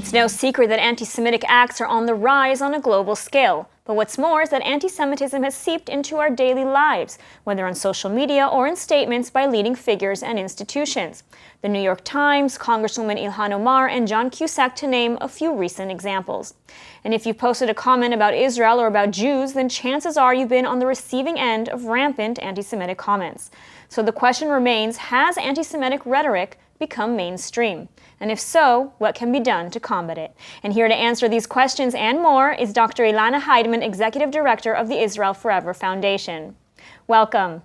It's no secret that anti-Semitic acts are on the rise on a global scale. But what's more is that anti-Semitism has seeped into our daily lives, whether on social media or in statements by leading figures and institutions. The New York Times, Congresswoman Ilhan Omar, and John Cusack, to name a few recent examples. And if you posted a comment about Israel or about Jews, then chances are you've been on the receiving end of rampant anti-Semitic comments. So the question remains, has anti-Semitic rhetoric become mainstream? And if so, what can be done to combat it? And here to answer these questions and more is Dr. Ilana Heidemann, Executive Director of the Israel Forever Foundation. Welcome.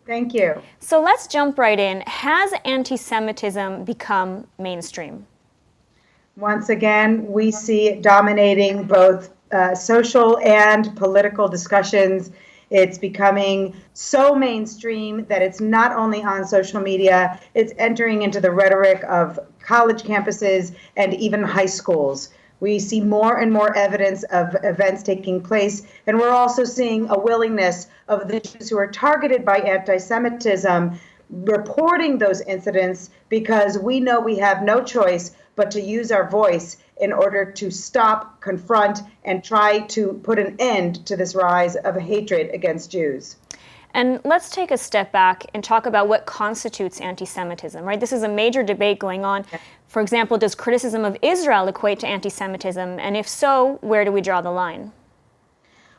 Thank you. So let's jump right in. Has anti-Semitism become mainstream? Once again, we see it dominating both social and political discussions. It's becoming so mainstream that it's not only on social media, it's entering into the rhetoric of college campuses and even high schools. We see more and more evidence of events taking place, and we're also seeing a willingness of the Jews who are targeted by anti-Semitism reporting those incidents, because we know we have no choice but to use our voice in order to stop, confront, and try to put an end to this rise of hatred against Jews. And let's take a step back and talk about what constitutes anti-Semitism, right? This is a major debate going on. For example, does criticism of Israel equate to anti-Semitism? And if so, where do we draw the line?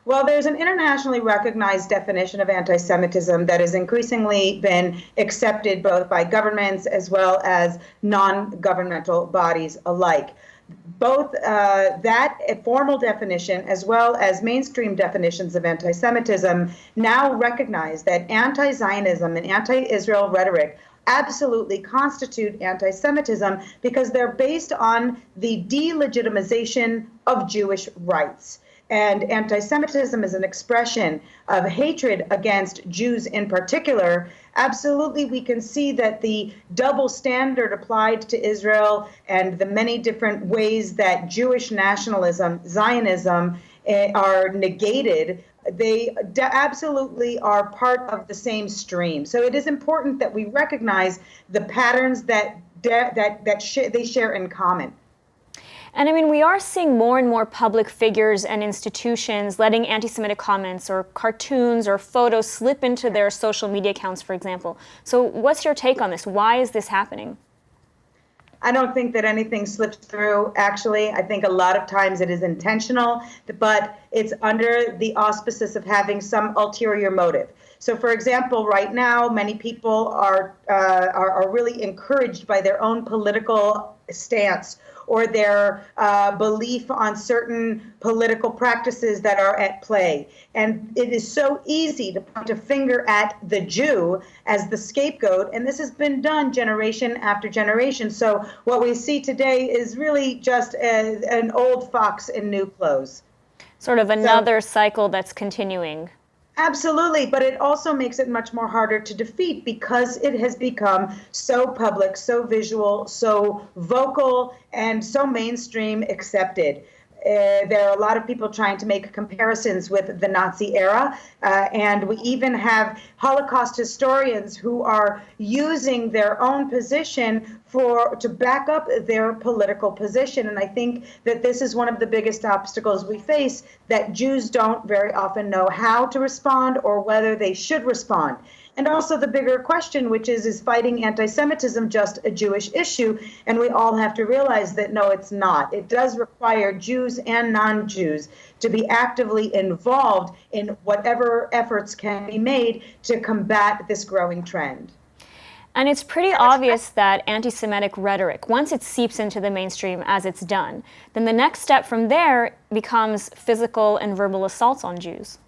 Well, there's an internationally recognized definition of anti-Semitism that has increasingly been accepted both by governments as well as non-governmental bodies alike. Both that formal definition as well as mainstream definitions of anti-Semitism now recognize that anti-Zionism and anti-Israel rhetoric absolutely constitute anti-Semitism because they're based on the delegitimization of Jewish rights. And anti-Semitism is an expression of hatred against Jews in particular. Absolutely, we can see that the double standard applied to Israel and the many different ways that Jewish nationalism, Zionism, are negated, they absolutely are part of the same stream. So it is important that we recognize the patterns that they share in common. And I mean, we are seeing more and more public figures and institutions letting anti-Semitic comments or cartoons or photos slip into their social media accounts, for example. So what's your take on this? Why is this happening? I don't think that anything slips through, actually. I think a lot of times it is intentional, but it's under the auspices of having some ulterior motive. So, for example, right now, many people are really encouraged by their own political stance or their belief on certain political practices that are at play. And it is so easy to point a finger at the Jew as the scapegoat, and this has been done generation after generation. So what we see today is really just an old fox in new clothes. Sort of another cycle that's continuing. Absolutely, but it also makes it much more harder to defeat because it has become so public, so visual, so vocal, and so mainstream accepted. There are a lot of people trying to make comparisons with the Nazi era, and we even have Holocaust historians who are using their own position to back up their political position. And I think that this is one of the biggest obstacles we face, that Jews don't very often know how to respond or whether they should respond. And also the bigger question, which is fighting anti-Semitism just a Jewish issue? And we all have to realize that no, it's not. It does require Jews and non-Jews to be actively involved in whatever efforts can be made to combat this growing trend. And it's pretty obvious that anti-Semitic rhetoric, once it seeps into the mainstream as it's done, then the next step from there becomes physical and verbal assaults on Jews.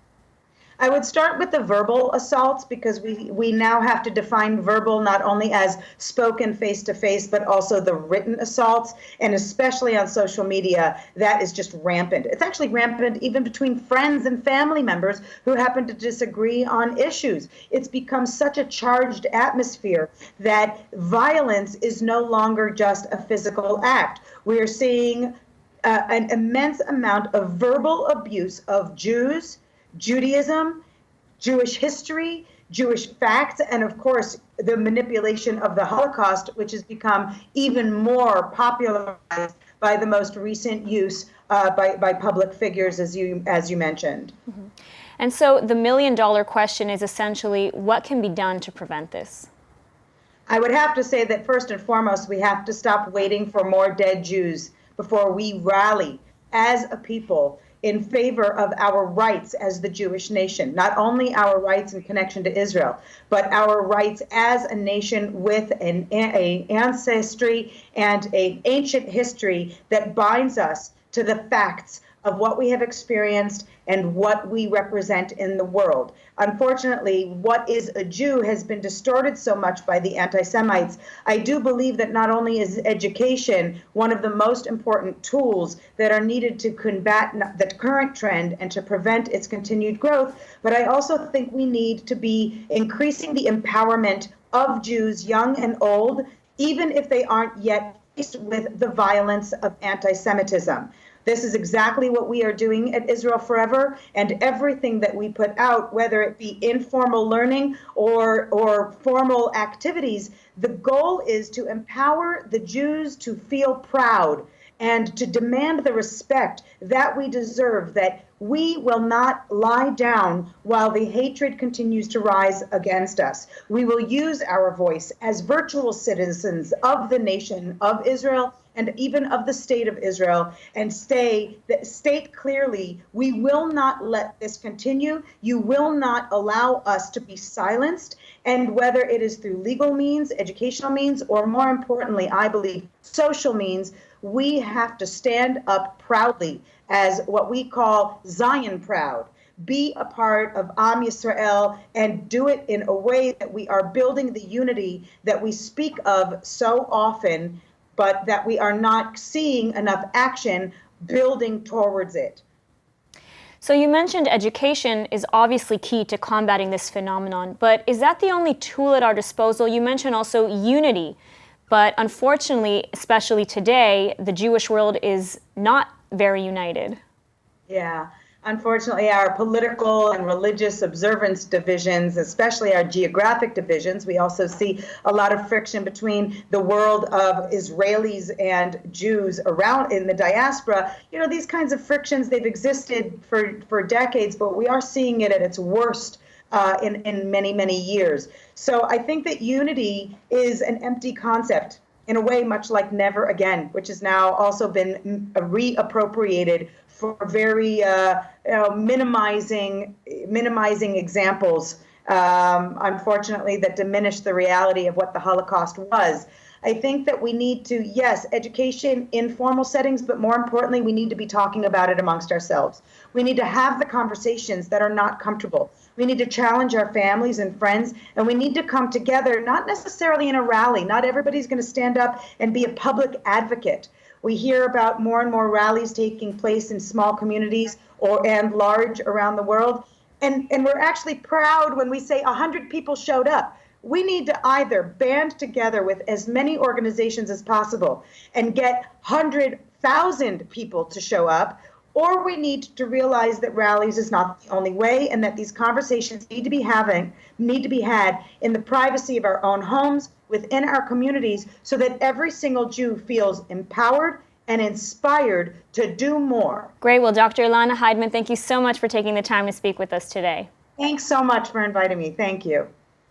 I would start with the verbal assaults because we now have to define verbal not only as spoken face-to-face, but also the written assaults, and especially on social media, that is just rampant. It's actually rampant even between friends and family members who happen to disagree on issues. It's become such a charged atmosphere that violence is no longer just a physical act. We are seeing an immense amount of verbal abuse of Jews, Judaism, Jewish history, Jewish facts, and of course, the manipulation of the Holocaust, which has become even more popularized by the most recent use by public figures, as you mentioned. Mm-hmm. And so the million-dollar question is essentially, what can be done to prevent this? I would have to say that first and foremost, we have to stop waiting for more dead Jews before we rally as a people in favor of our rights as the Jewish nation, not only our rights in connection to Israel, but our rights as a nation with an ancestry and an ancient history that binds us to the facts of what we have experienced and what we represent in the world. Unfortunately, what is a Jew has been distorted so much by the anti-Semites. I do believe that not only is education one of the most important tools that are needed to combat the current trend and to prevent its continued growth, but I also think we need to be increasing the empowerment of Jews, young and old, even if they aren't yet faced with the violence of anti-Semitism. This is exactly what we are doing at Israel Forever, and everything that we put out, whether it be informal learning or formal activities, the goal is to empower the Jews to feel proud and to demand the respect that we deserve, that we will not lie down while the hatred continues to rise against us. We will use our voice as virtual citizens of the nation of Israel and even of the state of Israel, and state clearly, we will not let this continue. You will not allow us to be silenced. And whether it is through legal means, educational means, or more importantly, I believe, social means, we have to stand up proudly as what we call Zion proud. Be a part of Am Yisrael and do it in a way that we are building the unity that we speak of so often, but that we are not seeing enough action building towards it. So you mentioned education is obviously key to combating this phenomenon, but is that the only tool at our disposal? You mentioned also unity, but unfortunately, especially today, the Jewish world is not very united. Yeah. Unfortunately, our political and religious observance divisions, especially our geographic divisions, we also see a lot of friction between the world of Israelis and Jews around in the diaspora. You know, these kinds of frictions, they've existed for decades, but we are seeing it at its worst in many, many years. So I think that unity is an empty concept in a way, much like never again, which has now also been reappropriated for very minimizing examples, unfortunately, that diminish the reality of what the Holocaust was. I think that we need to, yes, education in formal settings, but more importantly, we need to be talking about it amongst ourselves. We need to have the conversations that are not comfortable. We need to challenge our families and friends, and we need to come together, not necessarily in a rally. Not everybody's going to stand up and be a public advocate. We hear about more and more rallies taking place in small communities and large around the world. And we're actually proud when we say 100 people showed up. We need to either band together with as many organizations as possible and get 100,000 people to show up, or we need to realize that rallies is not the only way, and that these conversations need to be had in the privacy of our own homes, within our communities, so that every single Jew feels empowered and inspired to do more. Great. Well, Dr. Ilana Heidman, thank you so much for taking the time to speak with us today. Thanks so much for inviting me. Thank you.